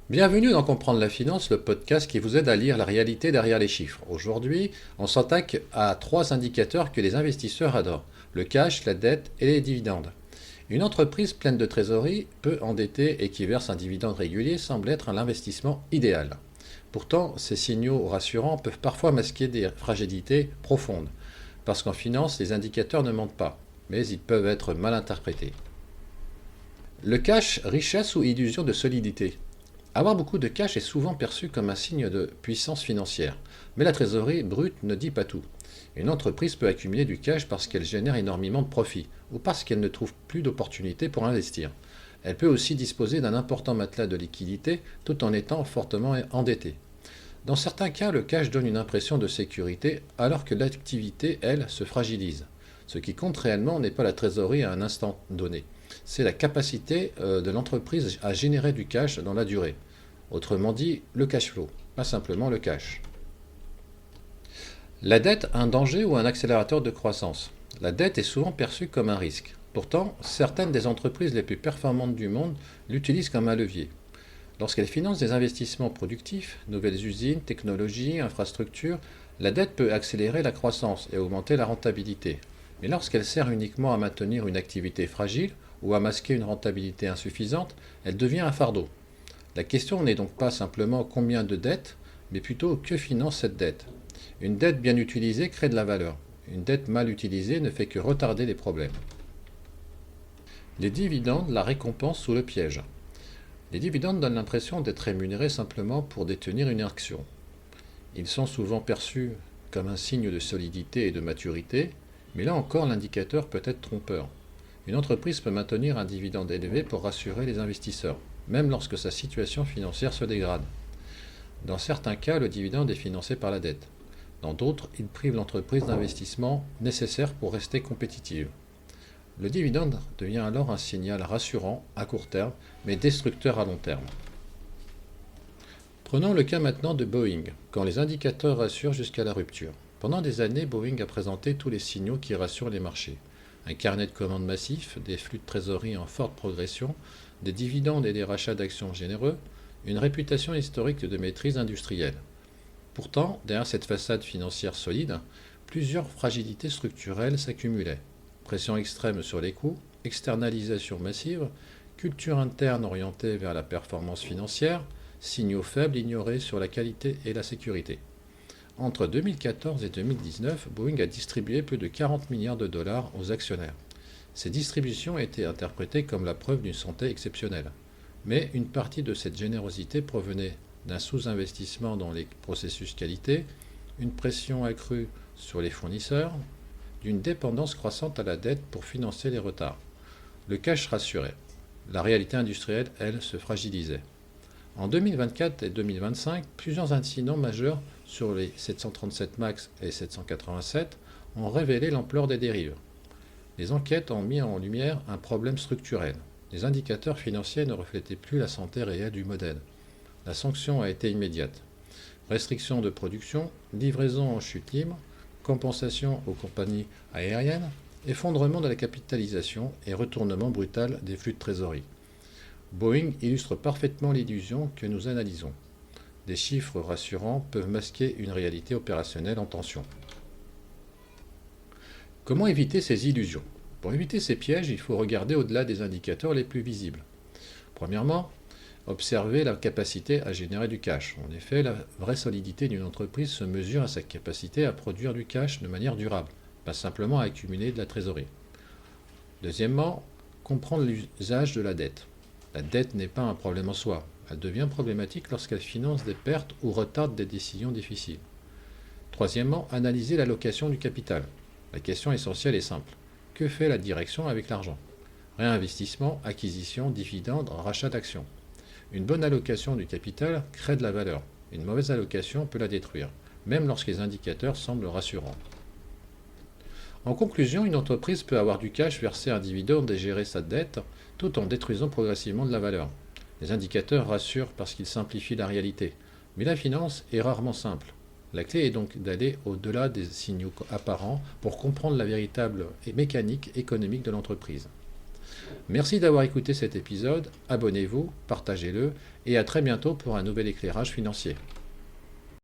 Bienvenue dans Comprendre la finance, le podcast qui vous aide à lire la réalité derrière les chiffres. Aujourd'hui, on s'attaque à trois indicateurs que les investisseurs adorent, le cash, la dette et les dividendes. Une entreprise pleine de trésorerie, peu endettée et qui verse un dividende régulier semble être l'investissement idéal. Pourtant, ces signaux rassurants peuvent parfois masquer des fragilités profondes, parce qu'en finance, les indicateurs ne mentent pas, mais ils peuvent être mal interprétés. Le cash, richesse ou illusion de solidité. Avoir beaucoup de cash est souvent perçu comme un signe de puissance financière, mais la trésorerie brute ne dit pas tout. Une entreprise peut accumuler du cash parce qu'elle génère énormément de profits ou parce qu'elle ne trouve plus d'opportunités pour investir. Elle peut aussi disposer d'un important matelas de liquidité tout en étant fortement endettée. Dans certains cas, le cash donne une impression de sécurité alors que l'activité, elle, se fragilise. Ce qui compte réellement n'est pas la trésorerie à un instant donné, c'est la capacité de l'entreprise à générer du cash dans la durée. Autrement dit, le cash flow, pas simplement le cash. La dette, un danger ou un accélérateur de croissance. La dette est souvent perçue comme un risque. Pourtant, certaines des entreprises les plus performantes du monde l'utilisent comme un levier. Lorsqu'elles financent des investissements productifs, nouvelles usines, technologies, infrastructures, la dette peut accélérer la croissance et augmenter la rentabilité. Mais lorsqu'elle sert uniquement à maintenir une activité fragile ou à masquer une rentabilité insuffisante, elle devient un fardeau. La question n'est donc pas simplement combien de dettes, mais plutôt que finance cette dette. Une dette bien utilisée crée de la valeur. Une dette mal utilisée ne fait que retarder les problèmes. Les dividendes, la récompense sous le piège. Les dividendes donnent l'impression d'être rémunérés simplement pour détenir une action. Ils sont souvent perçus comme un signe de solidité et de maturité, mais là encore l'indicateur peut être trompeur. Une entreprise peut maintenir un dividende élevé pour rassurer les investisseurs, même lorsque sa situation financière se dégrade. Dans certains cas, le dividende est financé par la dette. Dans d'autres, il prive l'entreprise d'investissements nécessaires pour rester compétitive. Le dividende devient alors un signal rassurant à court terme, mais destructeur à long terme. Prenons le cas maintenant de Boeing, quand les indicateurs rassurent jusqu'à la rupture. Pendant des années, Boeing a présenté tous les signaux qui rassurent les marchés. Un carnet de commandes massif, des flux de trésorerie en forte progression, des dividendes et des rachats d'actions généreux, une réputation historique de maîtrise industrielle. Pourtant, derrière cette façade financière solide, plusieurs fragilités structurelles s'accumulaient. Pression extrême sur les coûts, externalisation massive, culture interne orientée vers la performance financière, signaux faibles ignorés sur la qualité et la sécurité. Entre 2014 et 2019, Boeing a distribué plus de 40 milliards de dollars aux actionnaires. Ces distributions étaient interprétées comme la preuve d'une santé exceptionnelle. Mais une partie de cette générosité provenait d'un sous-investissement dans les processus qualité, une pression accrue sur les fournisseurs, d'une dépendance croissante à la dette pour financer les retards. Le cash rassurait. La réalité industrielle, elle, se fragilisait. En 2024 et 2025, plusieurs incidents majeurs sur les 737 MAX et 787 ont révélé l'ampleur des dérives. Les enquêtes ont mis en lumière un problème structurel. Les indicateurs financiers ne reflétaient plus la santé réelle du modèle. La sanction a été immédiate. Restriction de production, livraison en chute libre, compensation aux compagnies aériennes, effondrement de la capitalisation et retournement brutal des flux de trésorerie. Boeing illustre parfaitement l'illusion que nous analysons. Des chiffres rassurants peuvent masquer une réalité opérationnelle en tension. Comment éviter ces illusions? Pour éviter ces pièges, il faut regarder au-delà des indicateurs les plus visibles. Premièrement, observer la capacité à générer du cash. En effet, la vraie solidité d'une entreprise se mesure à sa capacité à produire du cash de manière durable, pas simplement à accumuler de la trésorerie. Deuxièmement, comprendre l'usage de la dette. La dette n'est pas un problème en soi. Elle devient problématique lorsqu'elle finance des pertes ou retarde des décisions difficiles. Troisièmement, analyser l'allocation du capital. La question essentielle est simple. Que fait la direction avec l'argent? Réinvestissement, acquisition, dividende, rachat d'actions. Une bonne allocation du capital crée de la valeur. Une mauvaise allocation peut la détruire, même lorsque les indicateurs semblent rassurants. En conclusion, une entreprise peut avoir du cash, verser un dividende et gérer sa dette, tout en détruisant progressivement de la valeur. Les indicateurs rassurent parce qu'ils simplifient la réalité, mais la finance est rarement simple. La clé est donc d'aller au-delà des signaux apparents pour comprendre la véritable mécanique économique de l'entreprise. Merci d'avoir écouté cet épisode, abonnez-vous, partagez-le et à très bientôt pour un nouvel éclairage financier.